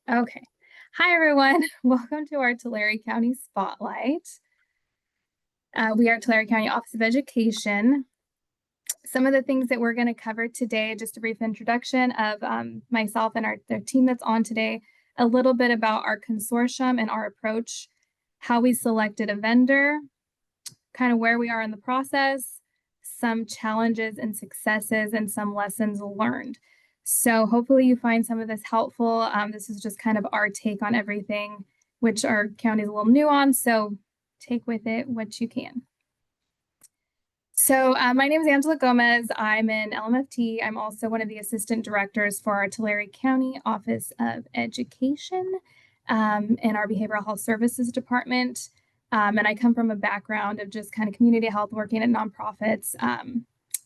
Okay. Hi, everyone. Welcome to our Tulare County Spotlight. We are Tulare County Office of Education. Some of the things that we're going to cover today, just a brief introduction of myself and the team that's on today, a little bit about our consortium and our approach, how we selected a vendor, kind of where we are in the process, some challenges and successes, and some lessons learned. So hopefully you find some of this helpful. This is just kind of our take on everything, which our county is a little new on. So take with it what you can. So my name is Angela Gomez. I'm in LMFT. I'm also one of the assistant directors for our Tulare County Office of Education in our Behavioral Health Services Department. And I come from a background of just kind of community health, working at nonprofits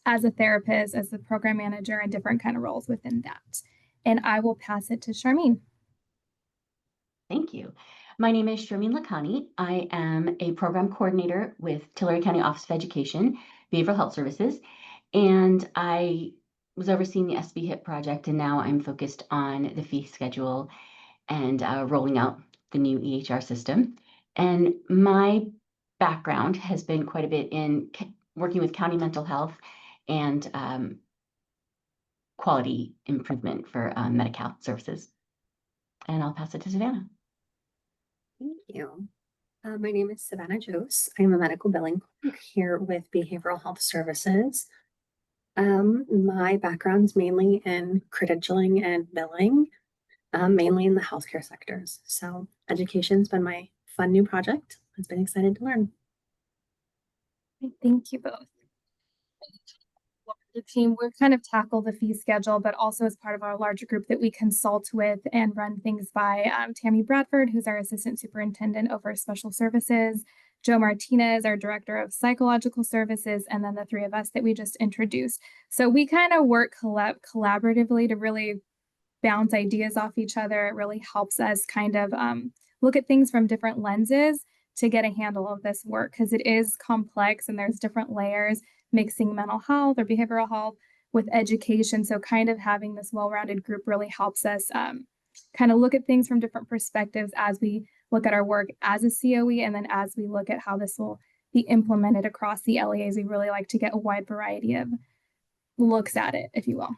as a therapist, as the program manager, and different kind of roles within that. And I will pass it to Charmaine. Thank you. My name is Sharmeen Lakhani. I am a program coordinator with Tulare County Office of Education, Behavioral Health Services, and I was overseeing the SB HIP project, and now I'm focused on the fee schedule and rolling out the new EHR system. And my background has been quite a bit in working with county mental health and quality improvement for Medi-Cal services. And I'll pass it to Savannah. Thank you. My name is Savannah Jose. I'm a medical billing clerk here with Behavioral Health Services. My background's mainly in credentialing and billing, mainly in the healthcare sectors. So education's been my fun new project. I've been excited to learn. Thank you both. The team, we kind of tackle the fee schedule, but also as part of our larger group that we consult with and run things by Tammy Bradford, who's our assistant superintendent over special services, Joe Martinez, our director of psychological services, and then the three of us that we just introduced. So we kind of work collaboratively to really bounce ideas off each other. It really helps us kind of look at things from different lenses to get a handle of this work, because it is complex and there's different layers, mixing mental health or behavioral health with education. So kind of having this well-rounded group really helps us kind of look at things from different perspectives as we look at our work as a COE, and then as we look at how this will be implemented across the LEAs. We really like to get a wide variety of looks at it, if you will.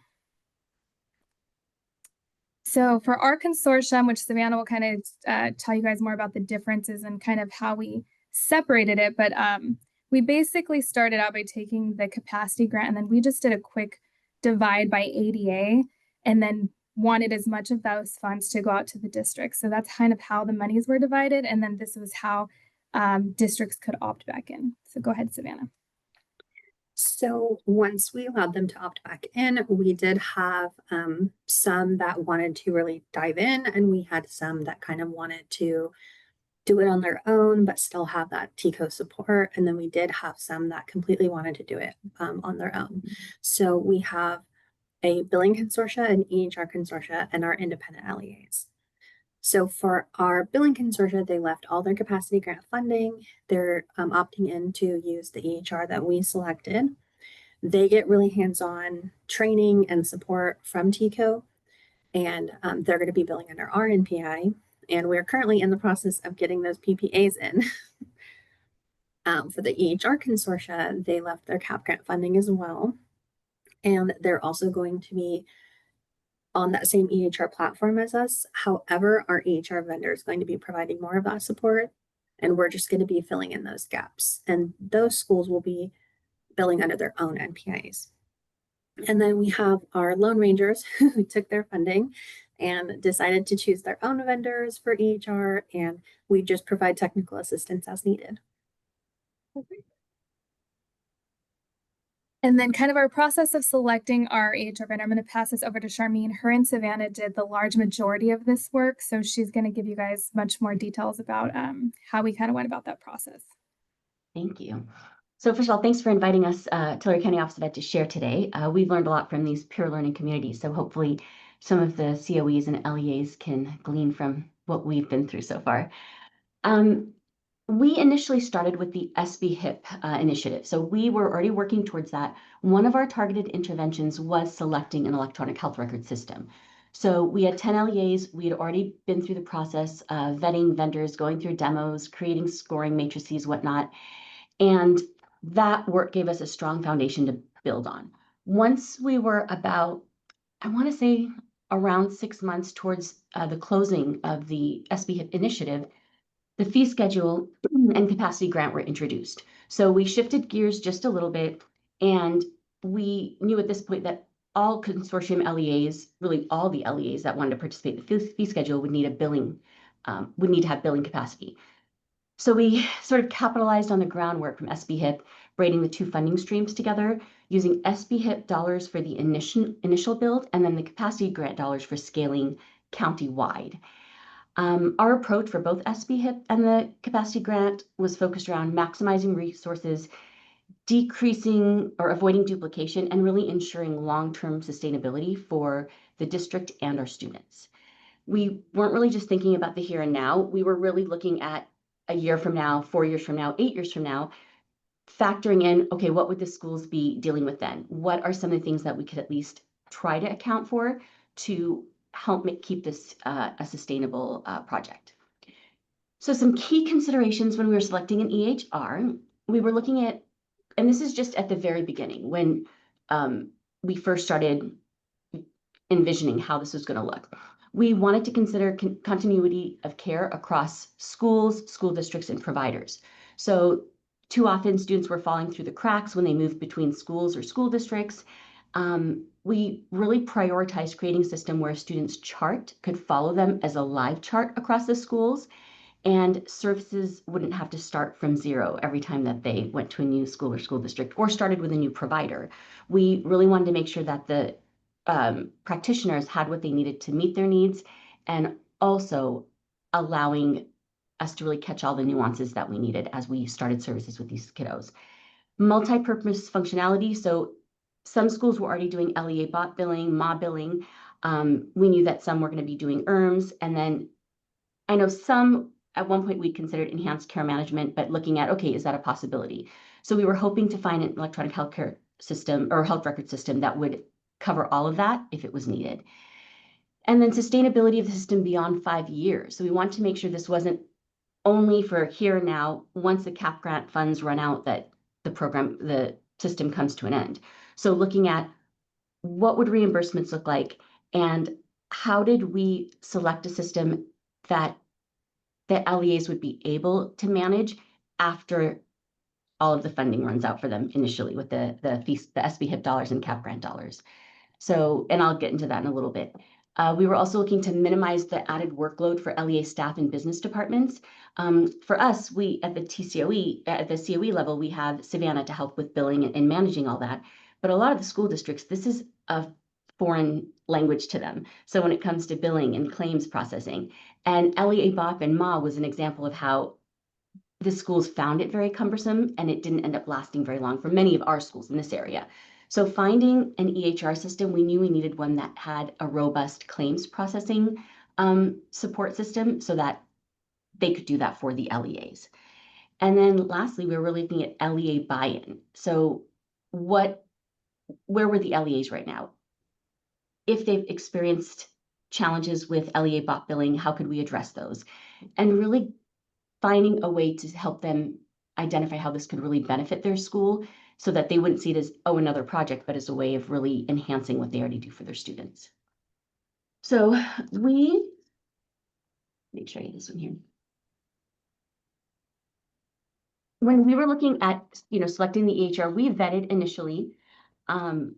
So for our consortium, which Savannah will kind of tell you guys more about the differences and kind of how we separated it, but we basically started out by taking the capacity grant, and then we just did a quick divide by ADA, and then wanted as much of those funds to go out to the districts. So that's kind of how the monies were divided, and then this was how districts could opt back in. So go ahead, Savannah. So once we allowed them to opt back in, we did have some that wanted to really dive in, and we had some that kind of wanted to do it on their own, but still have that TCO support. And then we did have some that completely wanted to do it on their own. So we have a billing consortia, an EHR consortia, and our independent LEAs. So for our billing consortia, they left all their capacity grant funding. They're opting in to use the EHR that we selected. They get really hands-on training and support from TCO, and they're going to be billing under our NPI. And we're currently in the process of getting those PPAs in. For the EHR consortia, they left their cap grant funding as well. And they're also going to be on that same EHR platform as us. However, our EHR vendor is going to be providing more of that support, and we're just going to be filling in those gaps. And those schools will be billing under their own NPIs. And then we have our Lone Rangers who took their funding and decided to choose their own vendors for EHR, and we just provide technical assistance as needed. And then kind of our process of selecting our EHR vendor, I'm going to pass this over to Charmaine. Her and Savannah did the large majority of this work, so she's going to give you guys much more details about how we kind of went about that process. Thank you. So first of all, thanks for inviting us, Tulare County Office of Ed, to share today. We've learned a lot from these peer learning communities, so hopefully some of the COEs and LEAs can glean from what we've been through so far. We initially started with the SB HIP initiative, so we were already working towards that. One of our targeted interventions was selecting an electronic health record system. So we had 10 LEAs. We had already been through the process of vetting vendors, going through demos, creating scoring matrices, whatnot. And that work gave us a strong foundation to build on. Once we were about, I want to say, around 6 months towards the closing of the SB initiative, the fee schedule and capacity grant were introduced. So we shifted gears just a little bit, and we knew at this point that all consortium LEAs, really all the LEAs that wanted to participate in the fee schedule would need would need to have billing capacity. So we sort of capitalized on the groundwork from SB-HIP, braiding the two funding streams together, using SB-HIP dollars for the initial build, and then the capacity grant dollars for scaling county-wide. Our approach for both SB-HIP and the capacity grant was focused around maximizing resources, decreasing or avoiding duplication, and really ensuring long-term sustainability for the district and our students. We weren't really just thinking about the here and now. We were really looking at a year from now, 4 years from now, 8 years from now, factoring in, okay, what would the schools be dealing with then? What are some of the things that we could at least try to account for to help keep this a sustainable project? So some key considerations when we were selecting an EHR, we were looking at, and this is just at the very beginning when we first started envisioning how this was going to look. We wanted to consider continuity of care across schools, school districts, and providers. So too often students were falling through the cracks when they moved between schools or school districts. We really prioritized creating a system where a student's chart could follow them as a live chart across the schools, and services wouldn't have to start from zero every time that they went to a new school or school district or started with a new provider. We really wanted to make sure that the practitioners had what they needed to meet their needs, and also allowing us to really catch all the nuances that we needed as we started services with these kiddos. Multi-purpose functionality. So some schools were already doing LEA bot billing, MA billing. We knew that some were going to be doing ERMs. And then I know some at one point we considered enhanced care management, but looking at, okay, is that a possibility? So we were hoping to find an electronic healthcare system or health record system that would cover all of that if it was needed. And then sustainability of the system beyond 5 years. So we want to make sure this wasn't only for here and now, once the CAP grant funds run out, that the system comes to an end. So looking at what would reimbursements look like, and how did we select a system that the LEAs would be able to manage after all of the funding runs out for them initially with the SB-HIP dollars and CAP grant dollars. So, and I'll get into that in a little bit. We were also looking to minimize the added workload for LEA staff and business departments. For us, we at the COE level, we have Savannah to help with billing and managing all that. But a lot of the school districts, this is a foreign language to them. So when it comes to billing and claims processing, and LEA BOP and MA was an example of how the schools found it very cumbersome, and it didn't end up lasting very long for many of our schools in this area. So finding an EHR system, we knew we needed one that had a robust claims processing support system so that they could do that for the LEAs. And then lastly, we were really looking at LEA buy-in. So where were the LEAs right now? If they've experienced challenges with LEA bot billing, how could we address those? And really finding a way to help them identify how this could really benefit their school so that they wouldn't see it as, oh, another project, but as a way of really enhancing what they already do for their students. So make sure I get this one here. When we were looking at, selecting the EHR, we vetted initially 12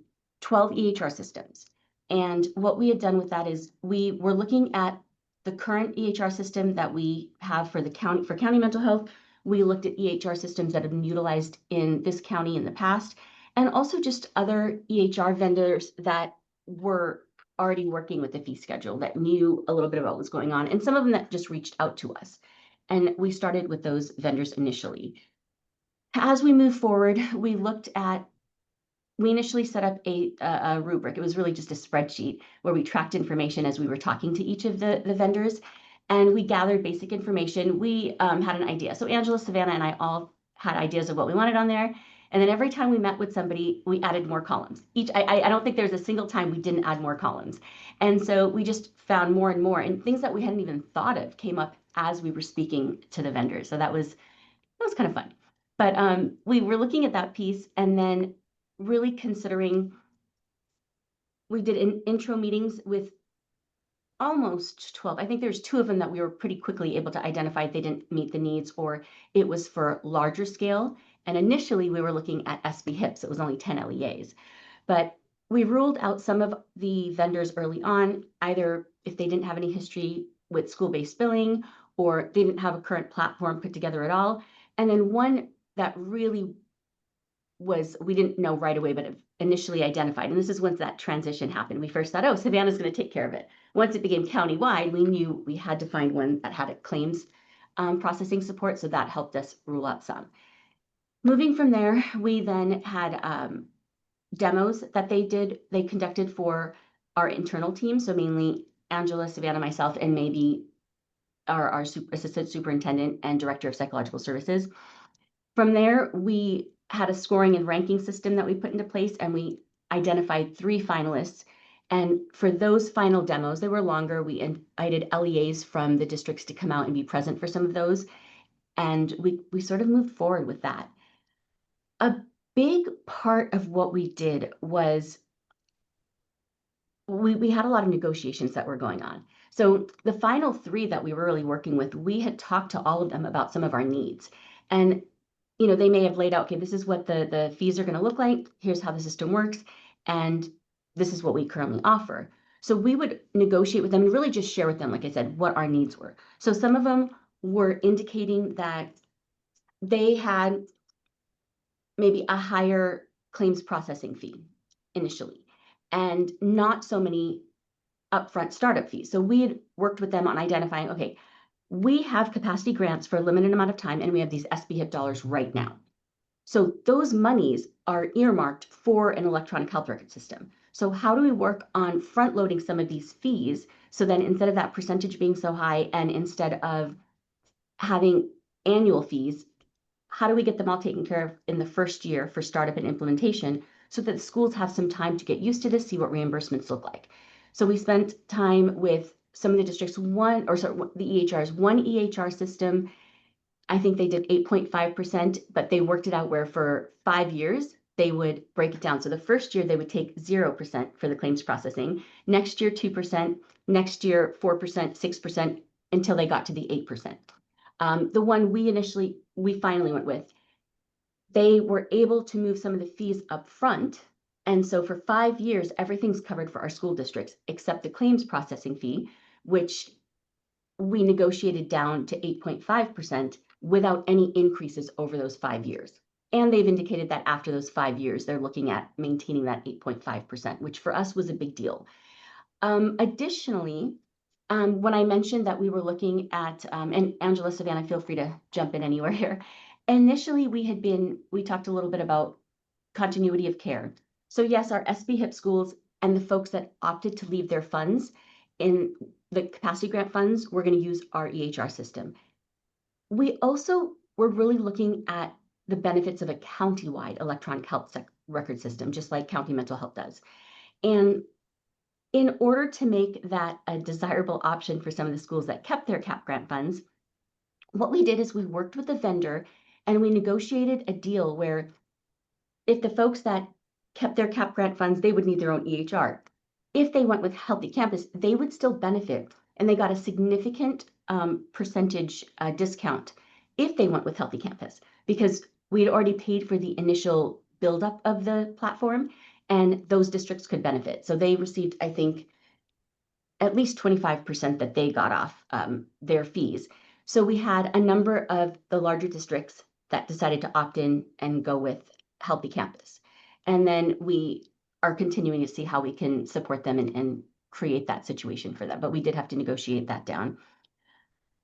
EHR systems. And what we had done with that is we were looking at the current EHR system that we have for county mental health. We looked at EHR systems that have been utilized in this county in the past, and also just other EHR vendors that were already working with the fee schedule, that knew a little bit about what was going on, and some of them that just reached out to us. And we started with those vendors initially. As we move forward, we initially set up a rubric. It was really just a spreadsheet where we tracked information as we were talking to each of the vendors, and we gathered basic information. We had an idea. So Angela, Savannah, and I all had ideas of what we wanted on there, And then every time we met with somebody, we added more columns. I don't think there's a single time we didn't add more columns. And so we just found more and more, and things that we hadn't even thought of came up as we were speaking to the vendors. So that was kind of fun. But we were looking at that piece and then really considering, we did intro meetings with almost 12. I think there's 2 of them that we were pretty quickly able to identify they didn't meet the needs, or it was for larger scale. And initially we were looking at SB HIPs. It was only 10 LEAs. But we ruled out some of the vendors early on, either if they didn't have any history with school-based billing or they didn't have a current platform put together at all. And then one that really was, we didn't know right away, but initially identified. And this is once that transition happened. We first thought, oh, Savannah's going to take care of it. Once it became countywide, we knew we had to find one that had a claims processing support. So that helped us rule out some. Moving from there, we then had demos that they conducted for our internal team. So mainly Angela, Savannah, myself, and maybe our assistant superintendent and director of psychological services. From there, we had a scoring and ranking system that we put into place, and we identified 3 finalists. And for those final demos, they were longer. We invited LEAs from the districts to come out and be present for some of those. And we sort of moved forward with that. A big part of what we did was we had a lot of negotiations that were going on. So the final 3 that we were really working with, we had talked to all of them about some of our needs. And they may have laid out, okay, this is what the fees are going to look like. Here's how the system works. And this is what we currently offer. So we would negotiate with them and really just share with them, like I said, what our needs were. So some of them were indicating that they had maybe a higher claims processing fee initially, and not so many upfront startup fees. So we had worked with them on identifying, okay, we have capacity grants for a limited amount of time, and we have these SB HIP dollars right now. So those monies are earmarked for an electronic health record system. So how do we work on front loading some of these fees, so then instead of that percentage being so high, and instead of having annual fees, how do we get them all taken care of in the first year for startup and implementation, so that the schools have some time to get used to this, see what reimbursements look like? So we spent time with some of the districts, the EHRs, one EHR system. I think they did 8.5%, but they worked it out where for 5 years, they would break it down. So the first year they would take 0% for the claims processing, next year 2%, next year 4%, 6%, until they got to the 8%. The one we finally went with, they were able to move some of the fees up front. And so for 5 years, everything's covered for our school districts except the claims processing fee, which we negotiated down to 8.5% without any increases over those 5 years. And they've indicated that after those 5 years, they're looking at maintaining that 8.5%, which for us was a big deal. Additionally, when I mentioned that we were looking at, and Angela, Savannah, feel free to jump in anywhere here. Initially, we talked a little bit about continuity of care. So yes, our SB HIP schools and the folks that opted to leave their funds in the capacity grant funds, we're going to use our EHR system. We also were really looking at the benefits of a county-wide electronic health record system, just like county mental health does. And in order to make that a desirable option for some of the schools that kept their CAP grant funds, what we did is we worked with the vendor and we negotiated a deal where if the folks that kept their CAP grant funds, they would need their own EHR. If they went with Healthy Campus, they would still benefit, and they got a significant percentage discount if they went with Healthy Campus, because we had already paid for the initial buildup of the platform, and those districts could benefit. So they received, I think, at least 25% that they got off their fees. So we had a number of the larger districts that decided to opt in and go with Healthy Campus. And then we are continuing to see how we can support them and create that situation for them. But we did have to negotiate that down.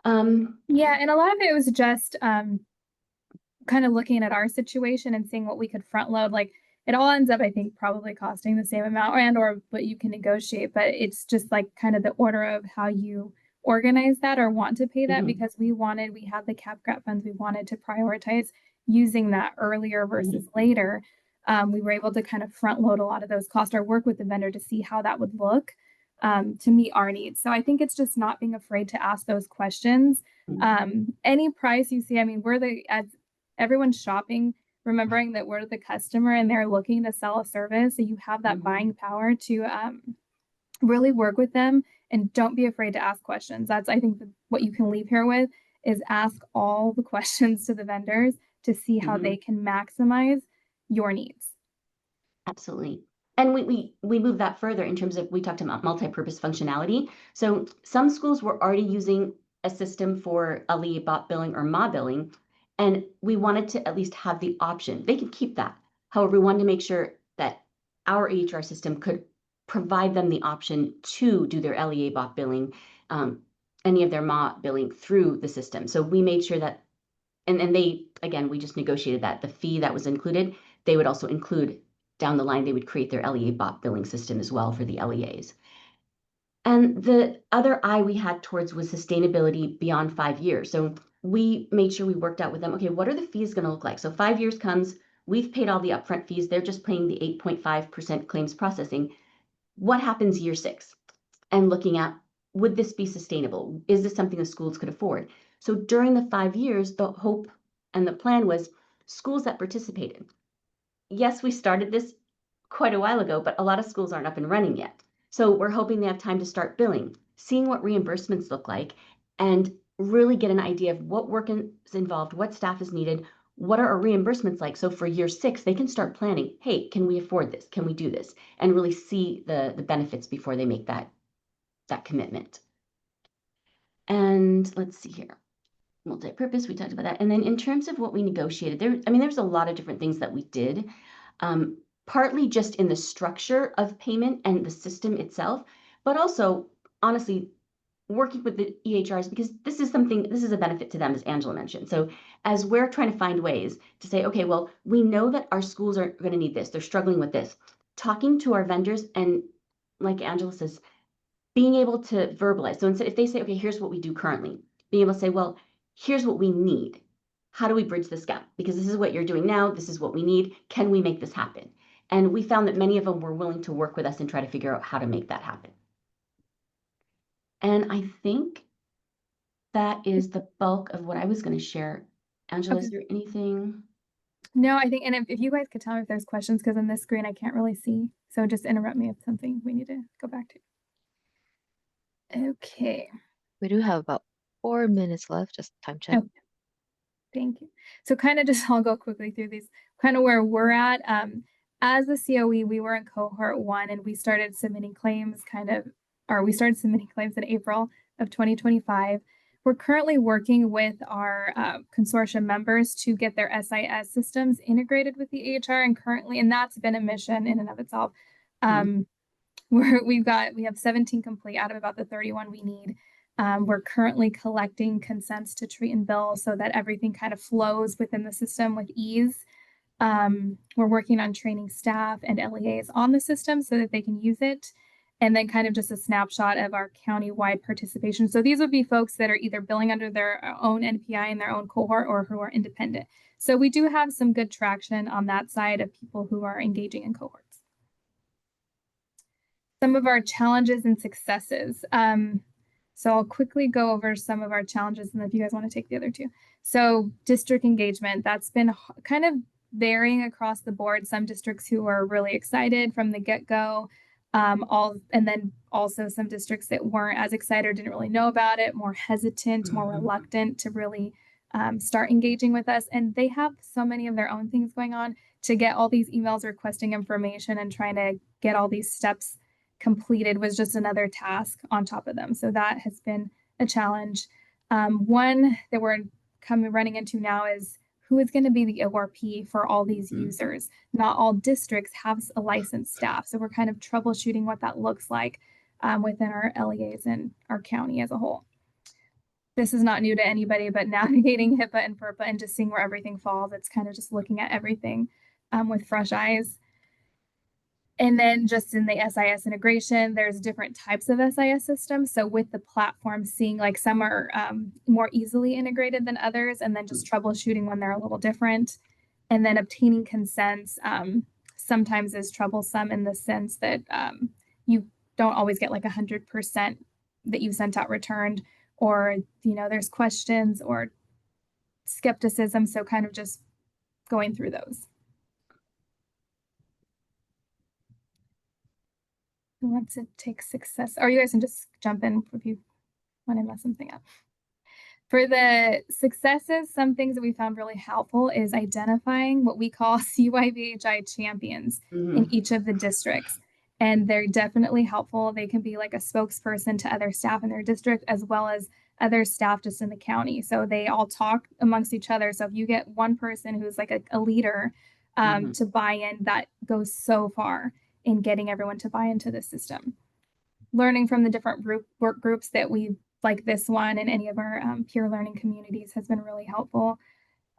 Yeah, and a lot of it was just kind of looking at our situation and seeing what we could front load. Like, it all ends up, I think, probably costing the same amount or what you can negotiate, but it's just like kind of the order of how you organize that or want to pay that, because we had the CAP grant funds, we wanted to prioritize using that earlier versus later, we were able to kind of front load a lot of those costs or work with the vendor to see how that would look to meet our needs. So I think it's just not being afraid to ask those questions. Any price you see, I mean, as everyone's shopping, remembering that we're the customer and they're looking to sell a service. So you have that buying power to really work with them, and don't be afraid to ask questions. That's, I think, what you can leave here with is ask all the questions to the vendors to see how they can maximize your needs. Absolutely. And we move that further in terms of, we talked about multi-purpose functionality. So some schools were already using a system for LEA bot billing or MA billing, and we wanted to at least have the option. They could keep that. However, we wanted to make sure that our EHR system could provide them the option to do their LEA bot billing, any of their MA billing through the system. So we made sure that, and they, again, we just negotiated that the fee that was included, they would also include down the line, they would create their LEA bot billing system as well for the LEAs. And the other eye we had towards was sustainability beyond 5 years. So we made sure we worked out with them, okay, what are the fees going to look like? So 5 years comes, we've paid all the upfront fees, they're just paying the 8.5% claims processing. What happens year 6? And looking at, would this be sustainable? Is this something the schools could afford? So during the 5 years, the hope and the plan was schools that participated. Yes, we started this quite a while ago, but a lot of schools aren't up and running yet. So we're hoping they have time to start billing, seeing what reimbursements look like, and really get an idea of what work is involved, what staff is needed, what are our reimbursements like. So for year 6, they can start planning, hey, can we afford this? Can we do this? And really see the benefits before they make that commitment. And let's see here. Multi-purpose, we talked about that. And then in terms of what we negotiated, there's a lot of different things that we did. Partly just in the structure of payment and the system itself, but also honestly working with the EHRs, because this is a benefit to them, as Angela mentioned. So as we're trying to find ways to say, okay, well, we know that our schools are going to need this, they're struggling with this, talking to our vendors, and like Angela says, being able to verbalize. So instead, if they say, okay, here's what we do currently, being able to say, well, here's what we need. How do we bridge this gap? Because this is what you're doing now. This is what we need. Can we make this happen? And we found that many of them were willing to work with us and try to figure out how to make that happen. And I think that is the bulk of what I was going to share. Angela, Okay. is there anything? No, I think, and if you guys could tell me if there's questions, because on this screen I can't really see. So just interrupt me if something we need to go back to. Okay. We do have about 4 minutes left, just time check. Oh, thank you. So kind of just, I'll go quickly through these, kind of where we're at. As the COE, we were in cohort 1 and we started submitting claims in April of 2025. We're currently working with our consortium members to get their SIS systems integrated with the EHR, and that's been a mission in and of itself. We have 17 complete out of about the 31 we need. We're currently collecting consents to treat and bill so that everything kind of flows within the system with ease. We're working on training staff and LEAs on the system so that they can use it. And then kind of just a snapshot of our county-wide participation. So these would be folks that are either billing under their own NPI in their own cohort or who are independent. So we do have some good traction on that side of people who are engaging in cohorts. Some of our challenges and successes. So I'll quickly go over some of our challenges, and if you guys want to take the other two. So district engagement, that's been kind of varying across the board. Some districts who are really excited from the get-go, and then also some districts that weren't as excited, didn't really know about it, more hesitant, more reluctant to really start engaging with us. And they have so many of their own things going on. To get all these emails requesting information and trying to get all these steps completed was just another task on top of them. So that has been a challenge. One that we're running into now is who is going to be the ORP for all these users. Not all districts have a licensed staff. So we're kind of troubleshooting what that looks like within our LEAs and our county as a whole. This is not new to anybody, but navigating HIPAA and FERPA and just seeing where everything falls. It's kind of just looking at everything with fresh eyes. And then just in the SIS integration, there's different types of SIS systems. So with the platform, seeing like some are more easily integrated than others, and then just troubleshooting when they're a little different. And then obtaining consents sometimes is troublesome in the sense that you don't always get like 100% that you sent out returned, or, you know, there's questions or skepticism. So kind of just going through those. Who wants to take success? Or you guys can just jump in if you want to mess something up. For the successes, some things that we found really helpful is identifying what we call CYVHI champions in each of the districts. And they're definitely helpful. They can be like a spokesperson to other staff in their district, as well as other staff just in the county. So they all talk amongst each other. So if you get one person who's like a leader to buy in, that goes so far in getting everyone to buy into the system. Learning from the different work groups that we like this one and any of our peer learning communities has been really helpful.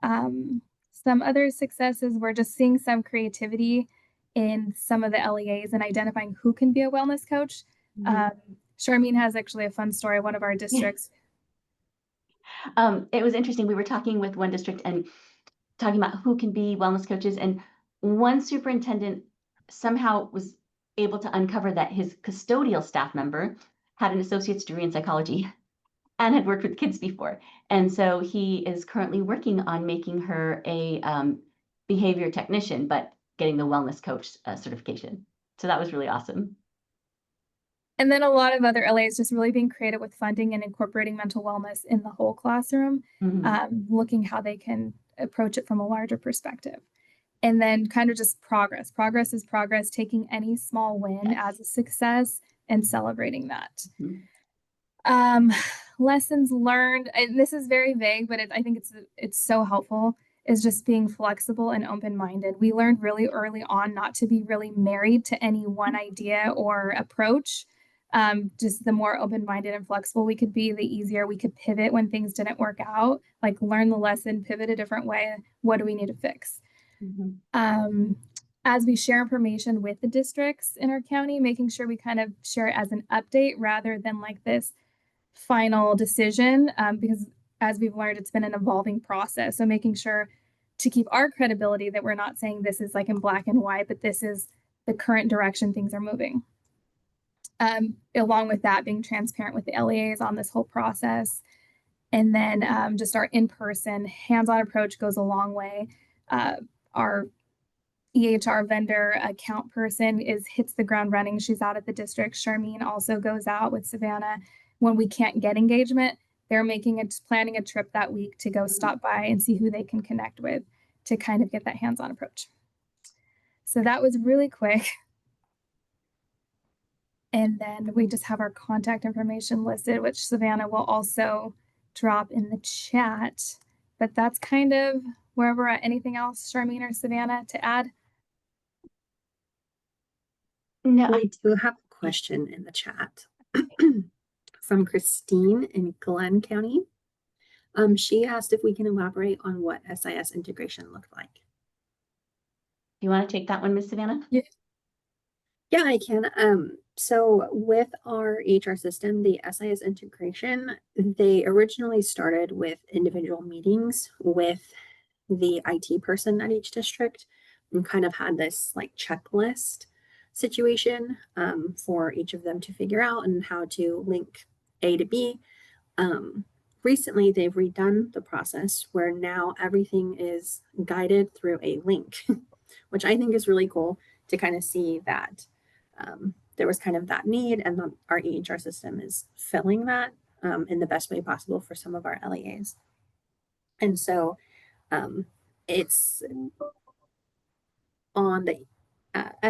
Some other successes were just seeing some creativity in some of the LEAs and identifying who can be a wellness coach. Charmaine has actually a fun story, one of our districts. It was interesting. We were talking with one district and talking about who can be wellness coaches, and one superintendent somehow was able to uncover that his custodial staff member had an associate's degree in psychology and had worked with kids before. And so he is currently working on making her a behavior technician, but getting the wellness coach certification. So that was really awesome. And then a lot of other LAs just really being creative with funding and incorporating mental wellness in the whole classroom, looking how they can approach it from a larger perspective. And then kind of just progress. Progress is progress, taking any small win as a success and celebrating that. Lessons learned, and this is very vague, but I think it's so helpful, is just being flexible and open-minded. We learned really early on not to be really married to any one idea or approach. Just the more open-minded and flexible we could be, the easier we could pivot when things didn't work out, like learn the lesson, pivot a different way. What do we need to fix? As we share information with the districts in our county, making sure we kind of share it as an update rather than like this final decision, because as we've learned, it's been an evolving process. So making sure to keep our credibility that we're not saying this is like in black and white, but this is the current direction things are moving. Along with that, being transparent with the LEAs on this whole process. And then just our in-person hands-on approach goes a long way. Our EHR vendor account person hits the ground running. She's out at the district. Charmaine also goes out with Savannah. When we can't get engagement, they're planning a trip that week to go stop by and see who they can connect with to kind of get that hands-on approach. So that was really quick. And then we just have our contact information listed, which Savannah will also drop in the chat. But that's kind of where we're at. Anything else, Charmaine or Savannah, to add? No, I do have a question in the chat from Christine in Glenn County. She asked if we can elaborate on what SIS integration looked like. You want to take that one, Miss Savannah? Yeah, I can. So with our HR system, the SIS integration, they originally started with individual meetings with the IT person at each district and kind of had this like checklist situation for each of them to figure out and how to link A to B. Recently, they've redone the process where now everything is guided through a link, which I think is really cool to kind of see that there was kind of that need, and our EHR system is filling that in the best way possible for some of our LEAs. And so it's on the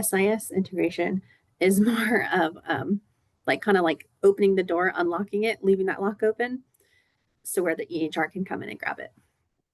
SIS integration is more of like kind of like opening the door, unlocking it, leaving that lock open, so where the EHR can come in and grab it.